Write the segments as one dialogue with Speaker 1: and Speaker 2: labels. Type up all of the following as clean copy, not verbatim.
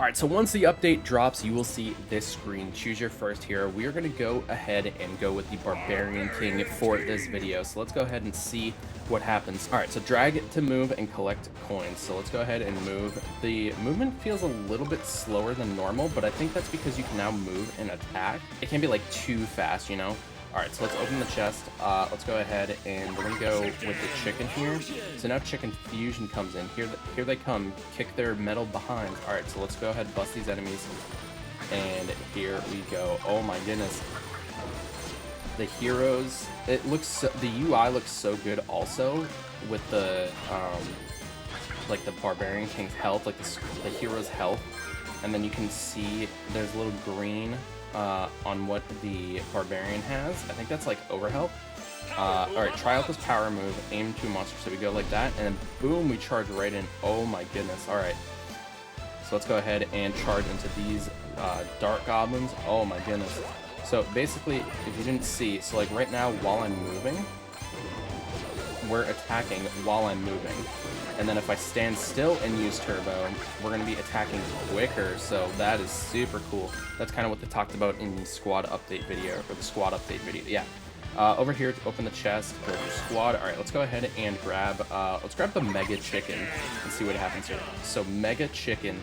Speaker 1: Alright, so once the update drops, you will see this screen. Choose your first hero. We are going to go ahead and go with the Barbarian King for this video. So let's go ahead and see what happens. Alright, so drag it to move and collect coins. So let's go ahead and move. The movement feels a little bit slower than normal, but I think that's because you can now move and attack. It can't be like too fast, you know? Alright, so let's open the chest. Let's go ahead and we're going to go with the chicken here. So now chicken fusion comes in. Here they come. Kick their metal behind. Alright, so let's go ahead and bust these enemies. And here we go. Oh my goodness. The heroes, the UI looks so good also with the, like the Barbarian King's health, like the hero's health. And then you can see there's a little green on what the Barbarian has. I think that's like overhealth. Alright, try out this power move, aim to a monster. So we go like that, and then boom, we charge right in. Oh my goodness. Alright. So let's go ahead and charge into these dark goblins. Oh my goodness. So basically, if you didn't see, so like right now while I'm moving, we're attacking while I'm moving. And then if I stand still and use turbo, we're going to be attacking quicker. So that is super cool. That's kind of what they talked about in the squad update video, or the squad update video. Yeah. Over here to open the chest, build your squad. All right, let's go ahead and grab, let's grab the Mega Chicken and see what happens here. So Mega Chicken.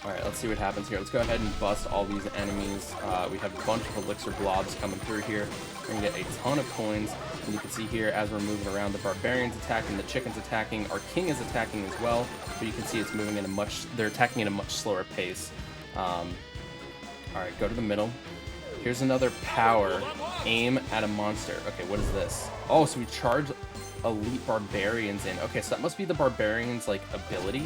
Speaker 1: All right, let's see what happens here. Let's go ahead and bust all these enemies. We have a bunch of elixir blobs coming through here. We're gonna get a ton of coins. And you can see here as we're moving around, the Barbarian's attacking, the Chicken's attacking, our King is attacking as well. But you can see it's moving in they're attacking at a much slower pace. All right, go to the middle. Here's another power. Aim at a monster. Okay, what is this? Oh, so we charge elite barbarians in. Okay, so that must be the barbarians like ability,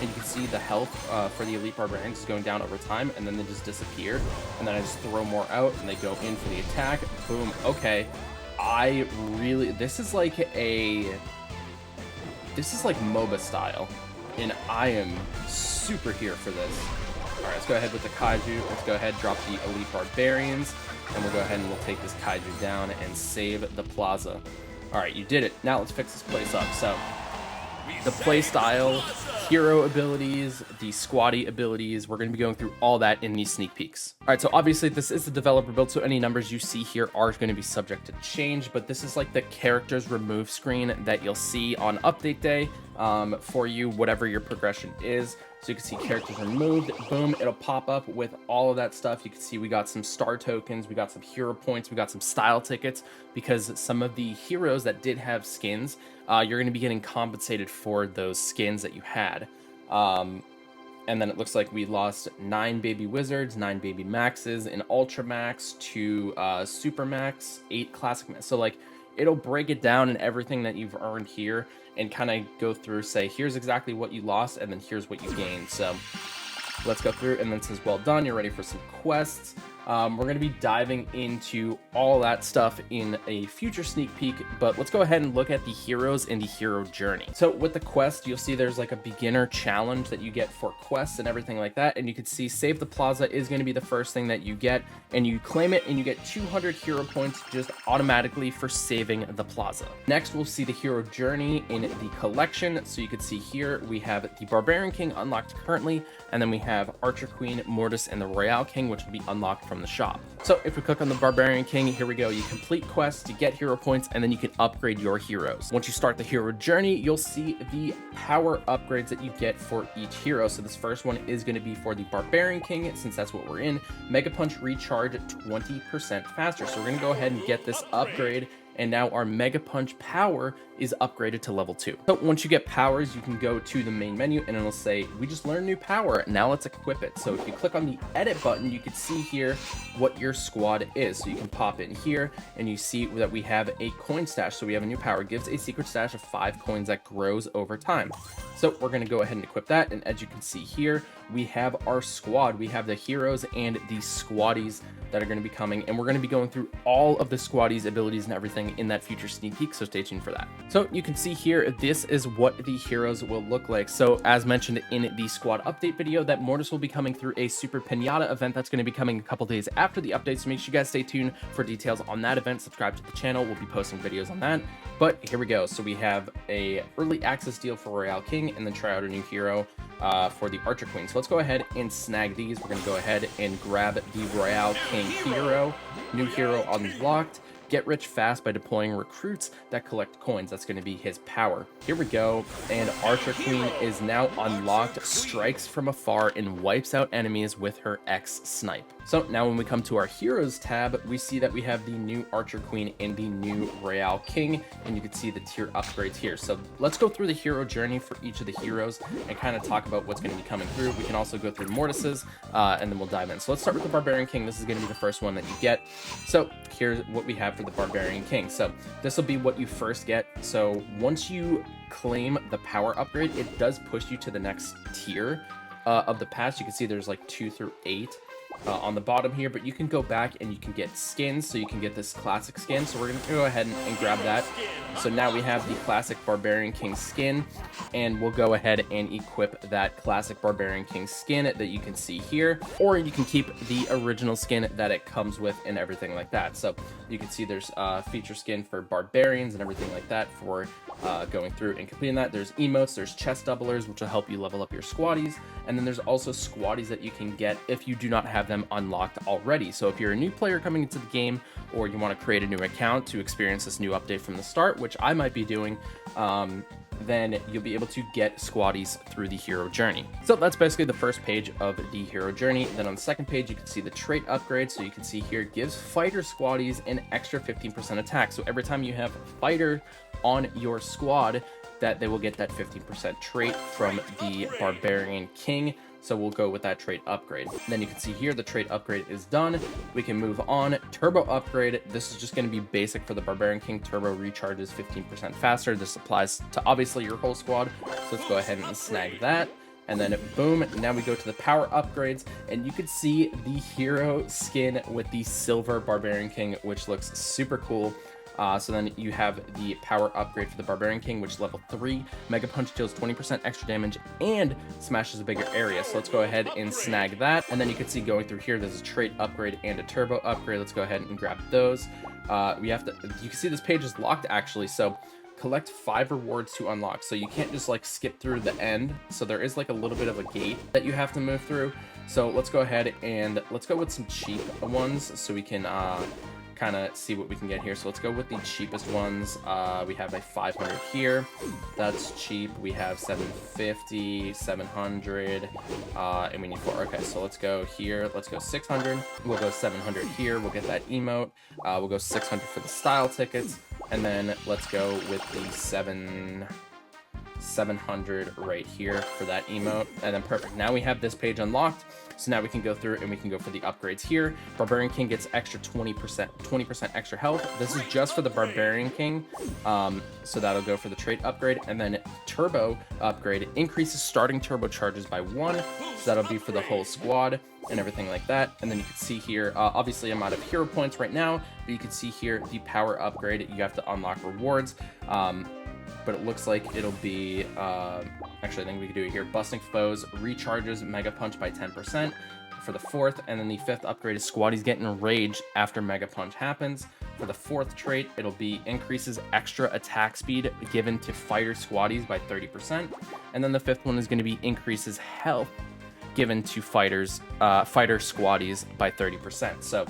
Speaker 1: and you can see the health for the elite barbarians is going down over time, and then they just disappear, and then I just throw more out and they go in for the attack. Boom. Okay, this is like MOBA style, and I am super here for this. All right, let's go ahead with the kaiju. Let's go ahead, drop the elite barbarians, and we'll go ahead and we'll take this kaiju down and save the plaza. All right, you did it. Now let's fix this place up. So the play style, hero abilities, the squatty abilities, we're going to be going through all that in these sneak peeks. All right, so obviously this is the developer build, so any numbers you see here are going to be subject to change, but this is like the characters remove screen that you'll see on update day for you, whatever your progression is. So you can see characters removed, boom, it'll pop up with all of that stuff. You can see we got some star tokens, we got some hero points, we got some style tickets, because some of the heroes that did have skins, you're going to be getting compensated for those skins that you had. And then it looks like we lost 9 baby wizards, 9 baby maxes, an ultra max, 2 super max, 8 classic max. So like it'll break it down and everything that you've earned here and kind of go through, say, here's exactly what you lost, and then here's what you gained. So let's go through, and then it says, well done, you're ready for some quests. We're going to be diving into all that stuff in a future sneak peek, but let's go ahead and look at the heroes and the hero journey. So with the quest, you'll see there's like a beginner challenge that you get for quests and everything like that, and you can see Save the Plaza is going to be the first thing that you get, and you claim it, and you get 200 hero points just automatically for saving the plaza. Next, we'll see the hero journey in the collection. So you can see here we have the Barbarian King unlocked currently, and then we have Archer Queen, Mortis, and the Royale King, which will be unlocked from the shop. So if we click on the Barbarian King, here we go. You complete quests to get hero points, and then you can upgrade your heroes. Once you start the hero journey, you'll see the power upgrades that you get for each hero. So this first one is going to be for the Barbarian King, since that's what we're in. Mega Punch recharge 20% faster. So we're going to go ahead and get this upgrade, and now our Mega Punch power is upgraded to level 2. So once you get powers, you can go to the main menu and it'll say, we just learned new power, now let's equip it. So if you click on the edit button, you can see here what your squad is. So you can pop in here and you see that we have a coin stash. So we have a new power, gives a secret stash of 5 coins that grows over time. So we're going to go ahead and equip that, and as you can see here, we have our squad. We have the heroes and the squaddies that are going to be coming, and we're going to be going through all of the squaddies abilities and everything in that future sneak peek, so stay tuned for that. So you can see here, this is what the heroes will look like. So as mentioned in the squad update video, that Mortis will be coming through a super pinata event that's going to be coming a couple days after the update, so make sure you guys stay tuned for details on that event. Subscribe to the channel, we'll be posting videos on that. But here we go. So we have a early access deal for Royale King, and then try out a new hero. for the Archer Queen. So let's go ahead and snag these. We're going to go ahead and grab the Royale King hero. New hero unlocked. Get rich fast by deploying recruits that collect coins. That's going to be his power. Here we go. And Archer Queen is now unlocked. Strikes from afar and wipes out enemies with her X snipe. So now when we come to our heroes tab, we see that we have the new Archer Queen and the new Royale King, and you can see the tier upgrades here. So let's go through the hero journey for each of the heroes and kind of talk about what's going to be coming through. We can also go through Mortis's, and then we'll dive in. So let's start with the Barbarian King. This is going to be the first one that you get. So here's what we have for the Barbarian King. So this will be what you first get. So once you claim the power upgrade, it does push you to the next tier of the pass. You can see there's like 2 through 8 on the bottom here, but you can go back and you can get skins. So you can get this classic skin. So we're going to go ahead and grab that. So now we have the classic Barbarian King skin, and we'll go ahead and equip that classic Barbarian King skin that you can see here, or you can keep the original skin that it comes with and everything like that. So you can see there's feature skin for barbarians and everything like that for going through and completing that. There's emotes, there's chest doublers, which will help you level up your squaddies, and then there's also squaddies that you can get if you do not have them unlocked already. So if you're a new player coming into the game, or you want to create a new account to experience this new update from the start, which I might be doing, then you'll be able to get squaddies through the hero journey. So that's basically the first page of the hero journey. Then on the second page, you can see the trait upgrade. So you can see here, gives fighter squaddies an extra 15% attack. So every time you have fighter on your squad, that they will get that 15% trait from the Barbarian King. So we'll go with that trait upgrade. Then you can see here the trait upgrade is done. We can move on. Turbo upgrade. This is just going to be basic for the Barbarian King. Turbo recharges 15% faster. This applies to obviously your whole squad. So let's go ahead and snag that. And then boom, now we go to the power upgrades, and you can see the hero skin with the silver Barbarian King, which looks super cool. So then you have the power upgrade for the Barbarian King, which is level 3. Mega Punch deals 20% extra damage and smashes a bigger area. So let's go ahead and snag that. And then you can see going through here, there's a trait upgrade and a turbo upgrade. Let's go ahead and grab those. You can see this page is locked actually. So collect 5 rewards to unlock. So you can't just like skip through the end. So there is like a little bit of a gate that you have to move through. So let's go ahead and let's go with some cheap ones so we can kind of see what we can get here. So let's go with the cheapest ones. We have a 500 here. That's cheap. We have 750, 700, and we need 4. Okay, so let's go here. Let's go 600. We'll go 700 here. We'll get that emote. We'll go 600 for the style tickets, and then let's go with the 700 right here for that emote. And then perfect. Now we have this page unlocked. So now we can go through and we can go for the upgrades here. Barbarian King gets extra 20% extra health. This is just for the Barbarian King. So that'll go for the trait upgrade. And then turbo upgrade increases starting turbo charges by 1. So that'll be for the whole squad and everything like that. And then you can see here, obviously I'm out of hero points right now, but you can see here the power upgrade. You have to unlock rewards. But it looks like it'll be, actually I think we can do it here. Busting foes recharges Mega Punch by 10% for the 4th, and then the 5th upgrade is squaddies get enraged after Mega Punch happens. For the 4th trait, it'll be increases extra attack speed given to fighter squaddies by 30%, and then the 5th one is going to be increases health given to fighter squaddies by 30%. So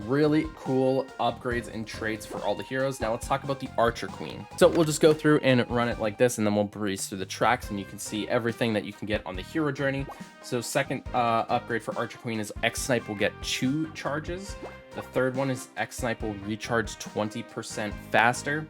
Speaker 1: really cool upgrades and traits for all the heroes. Now let's talk about the Archer Queen. So we'll just go through and run it like this, and then we'll breeze through the tracks, and you can see everything that you can get on the hero journey. So second upgrade for Archer Queen is X Snipe will get 2 charges. The 3rd one is X Snipe will recharge 20% faster.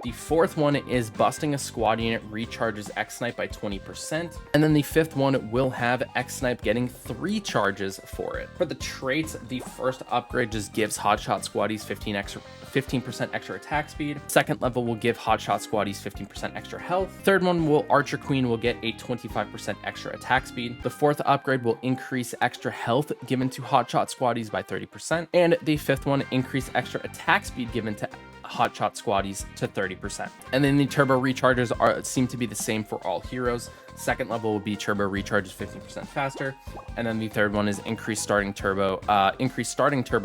Speaker 1: The 4th one is busting a squad unit recharges X Snipe by 20%. And then the 5th one will have X Snipe getting 3 charges for it. For the traits, the first upgrade just gives Hotshot Squaddies 15% extra attack speed. 2nd level will give Hotshot Squaddies 15% extra health. 3rd one will Archer Queen will get a 25% extra attack speed. The 4th upgrade will increase extra health given to Hotshot Squaddies by 30%. And the 5th one increase extra attack speed given to Hotshot Squaddies to 30%. And then the turbo recharges seem to be the same for all heroes. Second level will be turbo recharge is 15% faster. And then the third one is increased starting turbo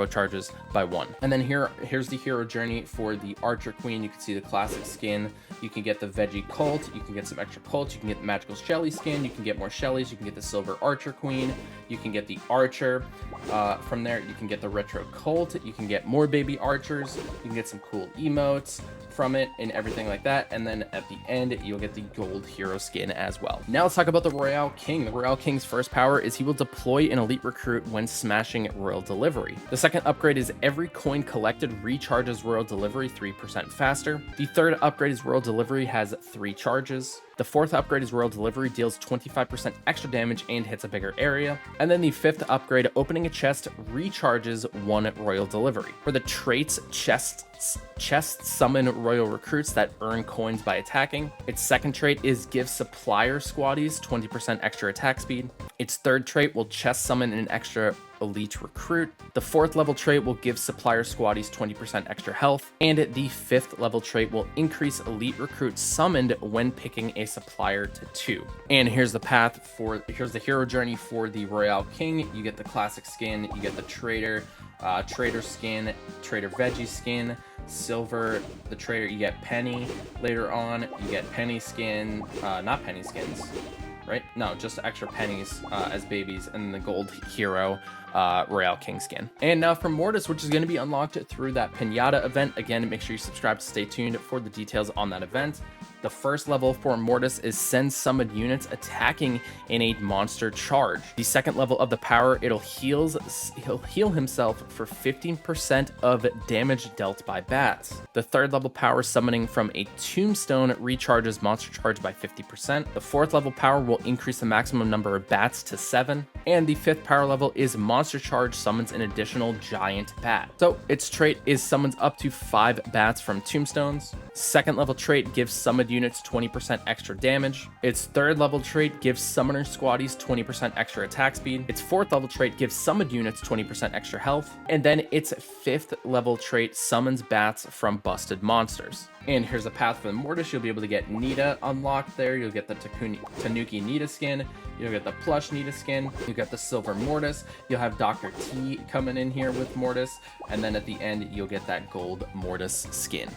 Speaker 1: charges by 1. And then here's the hero journey for the Archer Queen. You can see the classic skin. You can get the Veggie Colt. You can get some extra Colts. You can get the magical Shelly skin. You can get more Shellys. You can get the Silver Archer Queen. You can get the Archer. From there, you can get the Retro Colt. You can get more baby Archers. You can get some cool emotes from it and everything like that. And then at the end, you'll get the gold hero skin as well. Now let's talk about the Royale King. The Royale King's first power is he will deploy an elite recruit when smashing Royal Delivery. The second upgrade is every coin collected recharges Royal Delivery 3% faster. The third upgrade is Royal Delivery has 3 charges. The fourth upgrade is Royal Delivery deals 25% extra damage and hits a bigger area. And then the fifth upgrade, opening a chest, recharges 1 Royal Delivery. For the traits, chests summon Royal Recruits that earn coins by attacking. Its second trait is give supplier squaddies 20% extra attack speed. Its third trait will chest summon an extra elite recruit. The fourth level trait will give supplier squaddies 20% extra health, and the fifth level trait will increase elite recruits summoned when picking a supplier to 2. And here's the hero journey for the Royale King. You get the classic skin, you get the trader skin, trader veggie skin, silver, the trader, you get penny later on, you get penny skin, not penny skins, right? No, just extra pennies as babies, and then the gold hero Royale King skin. And now for Mortis, which is going to be unlocked through that Pinata event. Again, make sure you subscribe to stay tuned for the details on that event. The first level for Mortis is send summoned units attacking in a monster charge. The second level of the power, he'll heal himself for 15% of damage dealt by bats. The third level power, summoning from a tombstone, recharges monster charge by 50%. The fourth level power will increase the maximum number of bats to 7. And the fifth power level is monster charge, summons an additional giant bat. So its trait is summons up to 5 bats from tombstones. Second level trait gives summoned units 20% extra damage. Its third level trait gives summoner squaddies 20% extra attack speed. Its fourth level trait gives summoned units 20% extra health. And then its fifth level trait summons bats from busted monsters. And here's a path for the Mortis. You'll be able to get Nita unlocked there. You'll get the Tanuki Nita skin. You'll get the plush Nita skin. You'll get the silver Mortis. You'll have Dr. T coming in here with Mortis. And then at the end, you'll get that gold Mortis skin.